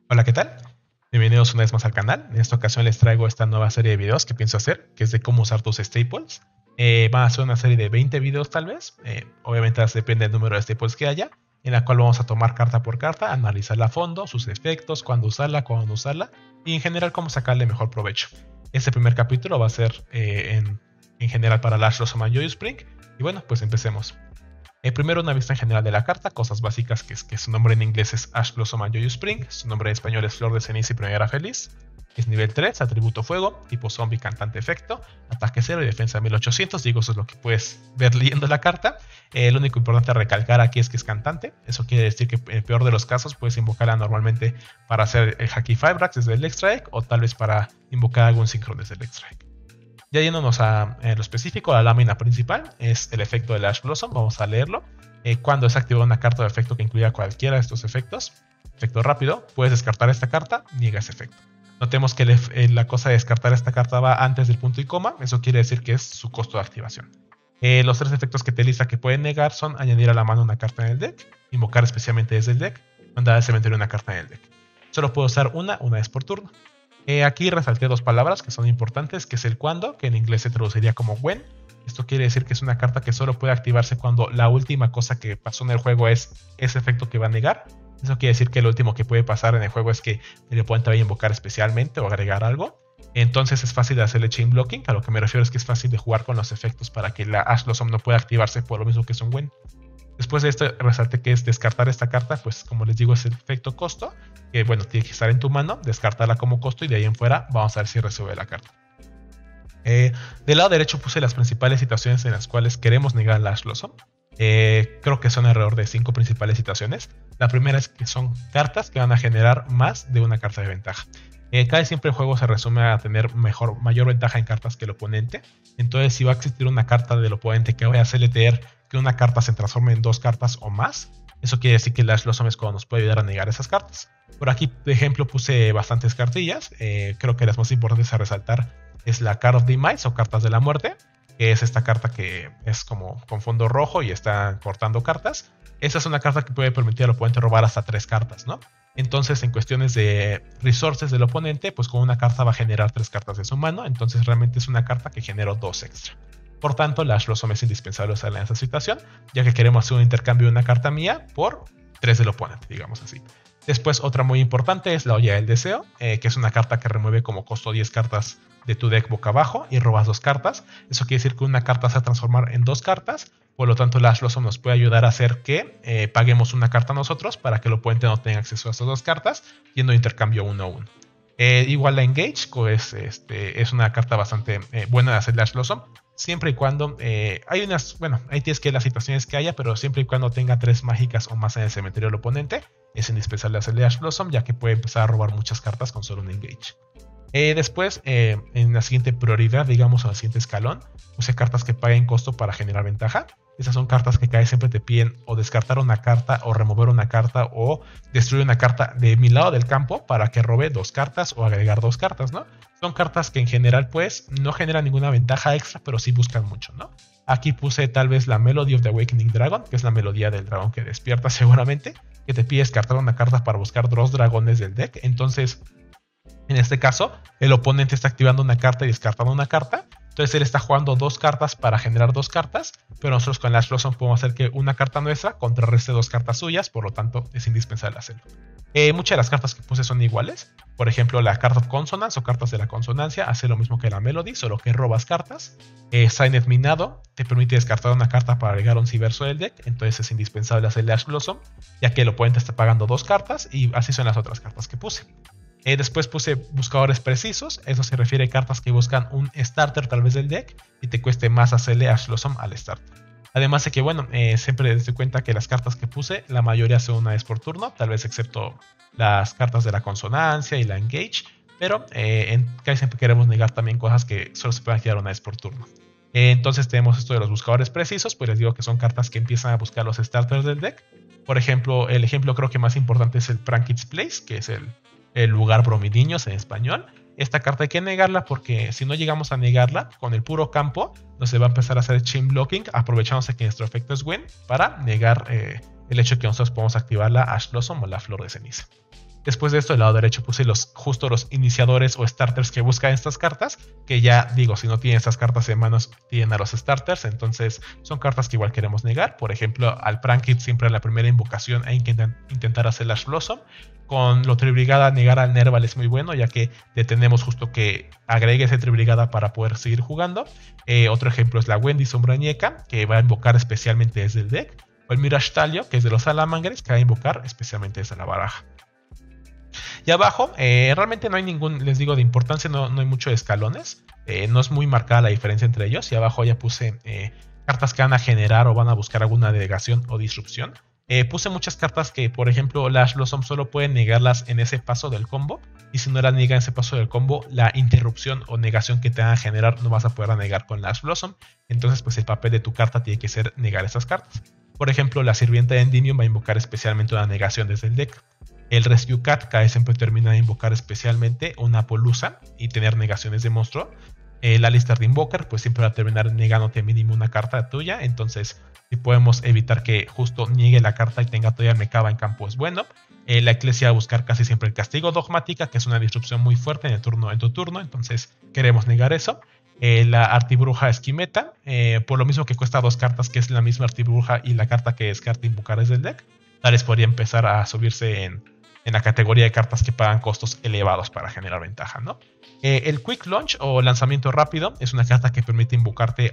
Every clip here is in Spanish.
Hola, ¿qué tal? Bienvenidos una vez más al canal. En esta ocasión les traigo esta nueva serie de videos que pienso hacer, que es de cómo usar tus staples. Van a ser una serie de 20 videos tal vez, obviamente depende del número de staples que haya, en la cual vamos a tomar carta por carta, analizarla a fondo, sus efectos, cuándo usarla, cuándo no usarla, y en general cómo sacarle mejor provecho. Este primer capítulo va a ser en general para Last Blossom and Joyous Spring, y bueno, pues empecemos. Primero una vista en general de la carta, cosas básicas que su nombre en inglés es Ash Blossom and Joyous Spring, su nombre en español es Flor de Ceniza y Primavera Feliz, es nivel 3, atributo fuego, tipo zombie, cantante, efecto, ataque 0 y defensa 1800, digo eso es lo que puedes ver leyendo la carta. Lo único importante a recalcar aquí es que es cantante, eso quiere decir que en el peor de los casos puedes invocarla normalmente para hacer el Haki Fibrax desde el extra deck o tal vez para invocar algún Synchron desde el extra deck. Ya yéndonos a lo específico, la lámina principal es el efecto de Ash Blossom. Vamos a leerlo. Cuando es activada una carta de efecto que incluya cualquiera de estos efectos, efecto rápido, puedes descartar esta carta, niega ese efecto. Notemos que la cosa de descartar esta carta va antes del punto y coma, eso quiere decir que es su costo de activación. Los tres efectos que te lista que pueden negar son añadir a la mano una carta en el deck, invocar especialmente desde el deck, mandar al cementerio una carta en el deck. Solo puedo usar una vez por turno. Aquí resalté dos palabras que son importantes, que es el cuando, que en inglés se traduciría como when. Esto quiere decir que es una carta que solo puede activarse cuando la última cosa que pasó en el juego es ese efecto que va a negar. Eso quiere decir que lo último que puede pasar en el juego es que el oponente vaya a invocar especialmente o agregar algo. Entonces es fácil de hacerle chain blocking, a lo que me refiero es que es fácil de jugar con los efectos para que la Ash Blossom no pueda activarse por lo mismo que es un when. Después de esto resalté que es descartar esta carta, pues como les digo es el efecto costo, que bueno, tiene que estar en tu mano, descartarla como costo y de ahí en fuera vamos a ver si resuelve la carta. Del lado derecho puse las principales situaciones en las cuales queremos negar la Ash Blossom. Creo que son alrededor de 5 principales situaciones. La primera es que son cartas que van a generar más de una carta de ventaja. Casi siempre el juego se resume a tener mayor ventaja en cartas que el oponente. Entonces si va a existir una carta del oponente que vaya a hacerle tener que una carta se transforme en dos cartas o más, eso quiere decir que el Ash Blossom es cuando nos puede ayudar a negar esas cartas. Por aquí, de ejemplo, puse bastantes cartillas. Creo que las más importantes a resaltar es la Card of Demise o Cartas de la Muerte, que es esta carta que es como con fondo rojo y está cortando cartas. Esa es una carta que puede permitir al oponente robar hasta 3 cartas, ¿no? Entonces, en cuestiones de resources del oponente, pues con una carta va a generar 3 cartas de su mano. Entonces, realmente es una carta que generó 2 extra. Por tanto, la Ash Blossom es indispensable usarla en esa situación, ya que queremos hacer un intercambio de una carta mía por 3 del oponente, digamos así. Después, otra muy importante es la Olla del Deseo, que es una carta que remueve como costo 10 cartas de tu deck boca abajo y robas 2 cartas. Eso quiere decir que una carta se va a transformar en 2 cartas, por lo tanto la Ash Blossom nos puede ayudar a hacer que paguemos una carta nosotros para que el oponente no tenga acceso a esas 2 cartas, yendo de intercambio 1 a 1. Igual la Engage pues, es una carta bastante buena de hacer la Ash Blossom, siempre y cuando ahí tienes que las situaciones que haya, pero siempre y cuando tenga 3 mágicas o más en el cementerio del oponente, es indispensable hacerle Ash Blossom, ya que puede empezar a robar muchas cartas con solo un Engage. Después, en la siguiente prioridad, digamos, en el siguiente escalón, use cartas que paguen costo para generar ventaja. Esas son cartas que cada vez siempre te piden o descartar una carta, o remover una carta, o destruir una carta de mi lado del campo para que robe 2 cartas o agregar 2 cartas, ¿no? Son cartas que en general, pues, no generan ninguna ventaja extra, pero sí buscan mucho, ¿no? Aquí puse tal vez la Melody of the Awakening Dragon, que es la melodía del dragón que despierta seguramente, que te pide descartar una carta para buscar 2 dragones del deck. Entonces, en este caso, el oponente está activando una carta y descartando una carta. Entonces él está jugando 2 cartas para generar 2 cartas, pero nosotros con la Ash Blossom podemos hacer que una carta nuestra contrarreste 2 cartas suyas, por lo tanto es indispensable hacerlo. Muchas de las cartas que puse son iguales. Por ejemplo, la Card of Consonance o cartas de la consonancia hace lo mismo que la Melody, solo que robas cartas. Signet Minado te permite descartar una carta para agregar un Cyberso del deck, entonces es indispensable hacerle Ash Blossom, ya que el oponente está pagando 2 cartas y así son las otras cartas que puse. Después puse buscadores precisos, eso se refiere a cartas que buscan un starter tal vez del deck y te cueste más hacerle Ash Blossom al starter. Además de que bueno, siempre des cuenta que las cartas que puse, la mayoría son una vez por turno, tal vez excepto las cartas de la consonancia y la Engage, pero casi siempre queremos negar también cosas que solo se pueden activar una vez por turno. Entonces tenemos esto de los buscadores precisos, pues les digo que son cartas que empiezan a buscar los starters del deck. Por ejemplo, el ejemplo creo que más importante es el Prankits Place, que es el lugar bromidiños en español. Esta carta hay que negarla porque si no llegamos a negarla con el puro campo, nos se va a empezar a hacer chain blocking, aprovechándose que nuestro efecto es win para negar el hecho de que nosotros podemos activar la Ash Blossom o la Flor de Ceniza. Después de esto, del lado derecho puse justo los iniciadores o starters que buscan estas cartas, que ya digo, si no tienen estas cartas en manos, tienen a los starters, entonces son cartas que igual queremos negar. Por ejemplo, al Prankit siempre en la primera invocación hay que intentar hacer Ash Blossom. Con lo Tribrigada, negar al Nerval es muy bueno, ya que detenemos justo que agregue ese Tribrigada para poder seguir jugando. Otro ejemplo es la Wendy Sombrañeca, que va a invocar especialmente desde el deck. O el Mirage Talio, que es de los Salamangres, que va a invocar especialmente desde la baraja. Y abajo, realmente no hay ningún, les digo, de importancia, no hay mucho de escalones. No es muy marcada la diferencia entre ellos. Y abajo ya puse cartas que van a generar o van a buscar alguna delegación o disrupción. Puse muchas cartas que, por ejemplo, la Ash Blossom solo pueden negarlas en ese paso del combo. Y si no la niega en ese paso del combo, la interrupción o negación que te van a generar no vas a poder negar con la Ash Blossom. Entonces, pues el papel de tu carta tiene que ser negar esas cartas. Por ejemplo, la Sirvienta de Endymion va a invocar especialmente una negación desde el deck. El Rescue Cat cae siempre termina de invocar especialmente una Polusa y tener negaciones de monstruo. La Alistair de Invoker pues siempre va a terminar negándote mínimo una carta tuya. Entonces si podemos evitar que justo niegue la carta y tenga todavía Mekaba en campo es bueno. La Eclesia va a buscar casi siempre el Castigo Dogmática, que es una disrupción muy fuerte en tu turno. Entonces queremos negar eso. La Artibruja Esquimeta, por lo mismo que cuesta 2 cartas, que es la misma Artibruja y la carta que descarta invocar desde el deck. Tales podría empezar a subirse en la categoría de cartas que pagan costos elevados para generar ventaja, ¿no? El Quick Launch o lanzamiento rápido es una carta que permite invocarte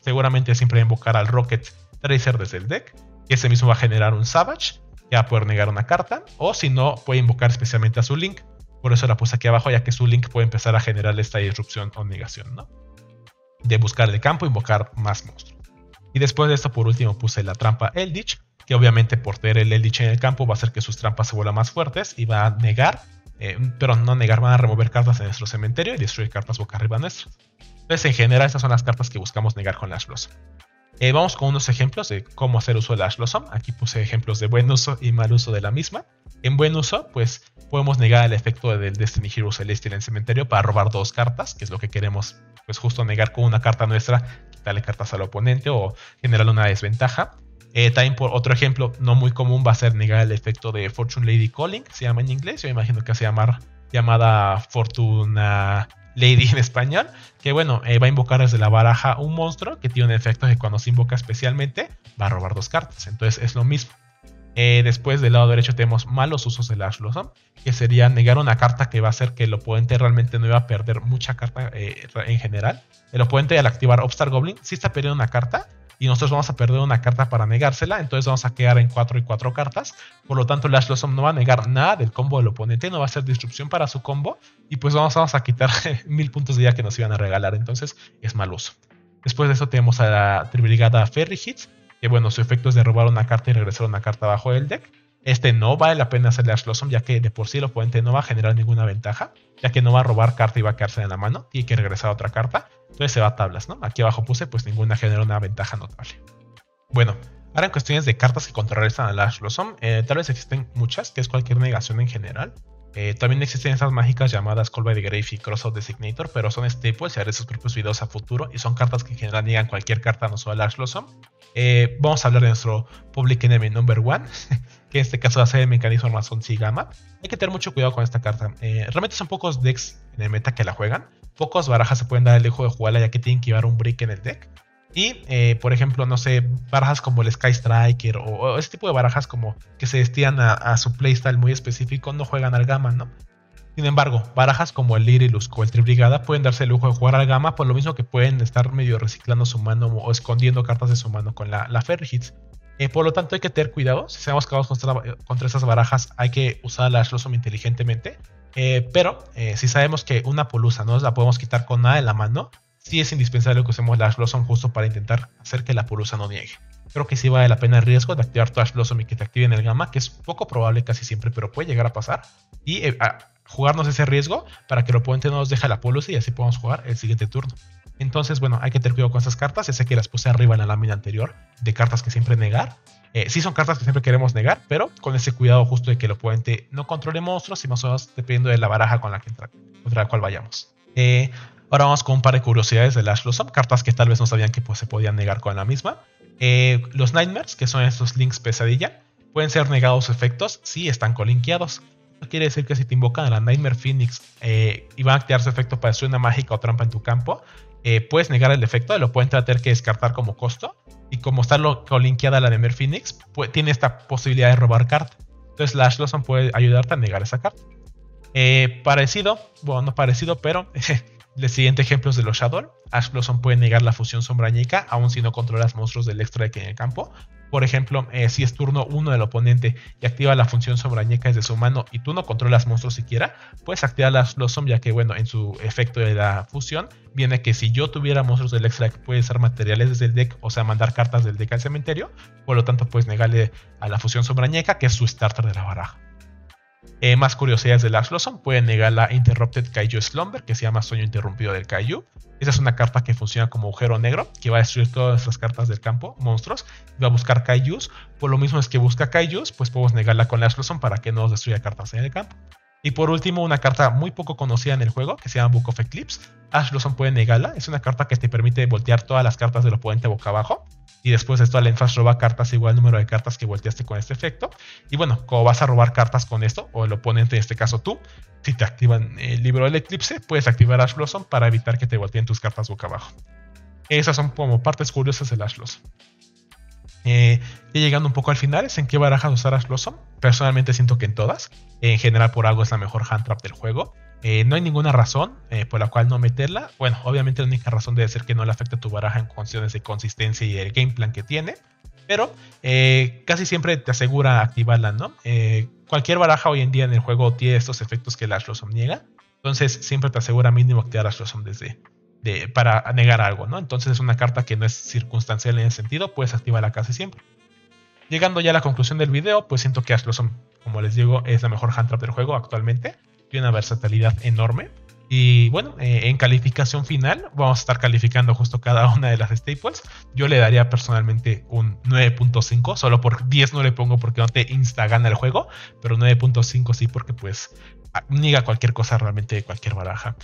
seguramente siempre invocar al Rocket Tracer desde el deck, que ese mismo va a generar un Savage, que va a poder negar una carta, o si no, puede invocar especialmente a su Link. Por eso la puse aquí abajo, ya que su Link puede empezar a generar esta disrupción o negación, ¿no? De buscar el campo, invocar más monstruos. Y después de esto, por último, puse la trampa Eldritch, que obviamente por tener el Eldritch en el campo va a hacer que sus trampas se vuelvan más fuertes y va a negar, pero no negar, van a remover cartas de nuestro cementerio y destruir cartas boca arriba nuestras. Entonces en general estas son las cartas que buscamos negar con la Ash Blossom. Vamos con unos ejemplos de cómo hacer uso de la Ash Blossom. Aquí puse ejemplos de buen uso y mal uso de la misma. En buen uso, pues podemos negar el efecto del Destiny Hero Celestial en cementerio para robar 2 cartas, que es lo que queremos, pues justo negar con una carta nuestra, quitarle cartas al oponente o generar una desventaja. También por otro ejemplo no muy común va a ser negar el efecto de Fortune Lady Calling, se llama en inglés, yo imagino que se llama llamada Fortuna Lady en español, que bueno, va a invocar desde la baraja un monstruo que tiene un efecto que cuando se invoca especialmente va a robar 2 cartas, entonces es lo mismo. Después del lado derecho tenemos malos usos de la Ash Blossom, que sería negar una carta que va a hacer que el oponente realmente no iba a perder mucha carta en general. El oponente al activar Upstart Goblin sí está perdiendo una carta, y nosotros vamos a perder una carta para negársela, entonces vamos a quedar en 4 y 4 cartas. Por lo tanto, el Ash Blossom no va a negar nada del combo del oponente, no va a hacer disrupción para su combo, y pues vamos a quitar 1000 puntos de vida que nos iban a regalar, entonces es mal uso. Después de eso tenemos a la Tribrigada Ferry Hits, que bueno, su efecto es de robar una carta y regresar una carta abajo del deck. No vale la pena hacerle Ash Blossom, ya que de por sí el oponente no va a generar ninguna ventaja, ya que no va a robar carta y va a quedarse en la mano, tiene que regresar a otra carta, entonces se va a tablas, ¿no? Aquí abajo puse, pues ninguna genera una ventaja notable. Bueno, ahora en cuestiones de cartas que contrarrestan a la Ash Blossom, tal vez existen muchas, que es cualquier negación en general. También existen esas mágicas llamadas Call by the Grave y Crossout Designator, pero son staples y haré sus propios videos a futuro, y son cartas que en general niegan cualquier carta, no solo la Ash Blossom. Vamos a hablar de nuestro Public Enemy Number 1, que en este caso va a ser el mecanismo Armazón Sigama. Hay que tener mucho cuidado con esta carta. Realmente son pocos decks en el meta que la juegan. Pocos barajas se pueden dar el lujo de jugarla, ya que tienen que llevar un brick en el deck. Y, por ejemplo, no sé, barajas como el Sky Striker o ese tipo de barajas como que se destinan a su playstyle muy específico no juegan al Gamma, ¿no? Sin embargo, barajas como el Lyrilusk o el Tribrigada pueden darse el lujo de jugar al Gamma, por lo mismo que pueden estar medio reciclando su mano o escondiendo cartas de su mano con la Ferry Hits. Por lo tanto hay que tener cuidado, si seamos cagados contra esas barajas hay que usar la Ash Blossom inteligentemente, pero si sabemos que una Polusa no nos la podemos quitar con nada en la mano, sí es indispensable que usemos la Ash Blossom justo para intentar hacer que la Polusa no niegue. Creo que sí vale la pena el riesgo de activar tu Ash Blossom y que te activen el Gamma, que es poco probable casi siempre, pero puede llegar a pasar, y jugarnos ese riesgo para que el oponente no nos deje la Polusa y así podamos jugar el siguiente turno. Entonces, bueno, hay que tener cuidado con estas cartas. Ya sé que las puse arriba en la lámina anterior de cartas que siempre negar. Sí son cartas que siempre queremos negar, pero con ese cuidado justo de que el oponente no controle monstruos y más o menos dependiendo de la baraja contra la cual vayamos. Ahora vamos con un par de curiosidades de la Ash Blossom, cartas que tal vez no sabían que pues, se podían negar con la misma. Los Nightmares, que son estos links pesadilla, pueden ser negados efectos si están colinkeados. Esto quiere decir que si te invocan a la Nightmare Phoenix y van a activar su efecto para destruir una mágica o trampa en tu campo, puedes negar el efecto, lo pueden tener que descartar como costo. Y como está linkeada a la Nightmare Phoenix, tiene esta posibilidad de robar carta. Entonces la Ash Blossom puede ayudarte a negar esa carta. Parecido, bueno, no parecido, pero el siguiente ejemplo es de los Shadow. Ash Blossom puede negar la fusión Sombrañeca, aun si no controlas monstruos del extra deck en el campo. Por ejemplo, si es turno 1 del oponente y activa la función Sombrañeca desde su mano y tú no controlas monstruos siquiera, puedes activar la Ash Blossom, ya que bueno, en su efecto de la fusión viene que si yo tuviera monstruos del extra deck puede usar materiales desde el deck, o sea, mandar cartas del deck al cementerio. Por lo tanto, puedes negarle a la fusión Sombrañeca, que es su starter de la baraja. Más curiosidades de Ash Blossom: pueden negar la Interrupted Kaiju Slumber, que se llama Sueño Interrumpido del Kaiju. Esa es una carta que funciona como agujero negro, que va a destruir todas nuestras cartas del campo, monstruos, y va a buscar Kaijus. Por lo mismo es que busca Kaijus, pues podemos negarla con la Ash Blossom para que no nos destruya cartas en el campo. Y por último, una carta muy poco conocida en el juego, que se llama Book of Eclipse. Ash Blossom puede negarla, es una carta que te permite voltear todas las cartas del oponente boca abajo. Y después de esto, al Enfas roba cartas igual al número de cartas que volteaste con este efecto. Y bueno, como vas a robar cartas con esto, o el oponente, en este caso tú, si te activan el libro del eclipse, puedes activar Ash Blossom para evitar que te volteen tus cartas boca abajo. Esas son como partes curiosas del Ash Blossom. Y llegando un poco al final, es en qué barajas usar Ash Blossom. Personalmente siento que en todas. En general, por algo es la mejor hand trap del juego. No hay ninguna razón por la cual no meterla. Bueno, obviamente la única razón debe ser que no le afecte a tu baraja en cuestiones de consistencia y el game plan que tiene. Pero casi siempre te asegura activarla, ¿no? Cualquier baraja hoy en día en el juego tiene estos efectos que el Ash Blossom niega. Entonces siempre te asegura mínimo activar Ash Blossom para negar algo, ¿no? Entonces es una carta que no es circunstancial en ese sentido. Puedes activarla casi siempre. Llegando ya a la conclusión del video, pues siento que Ash Blossom, como les digo, es la mejor hand trap del juego actualmente. Tiene una versatilidad enorme. Y bueno, en calificación final vamos a estar calificando justo cada una de las staples. Yo le daría personalmente un 9.5. Solo por 10 no le pongo porque no te insta gana el juego, pero 9.5 sí, porque pues niega cualquier cosa realmente de cualquier baraja.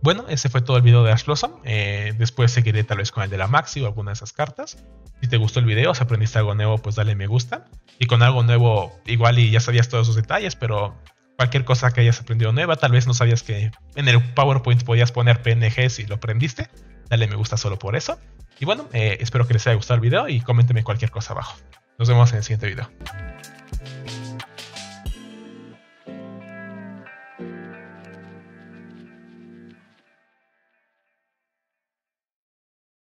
Bueno, ese fue todo el video de Ash Blossom. Después seguiré tal vez con el de la Maxi o alguna de esas cartas. Si te gustó el video, si aprendiste algo nuevo, pues dale me gusta. Y con algo nuevo, igual y ya sabías todos esos detalles, pero cualquier cosa que hayas aprendido nueva, tal vez no sabías que en el PowerPoint podías poner PNGs y lo aprendiste, dale me gusta solo por eso. Y bueno, espero que les haya gustado el video y coméntenme cualquier cosa abajo. Nos vemos en el siguiente video.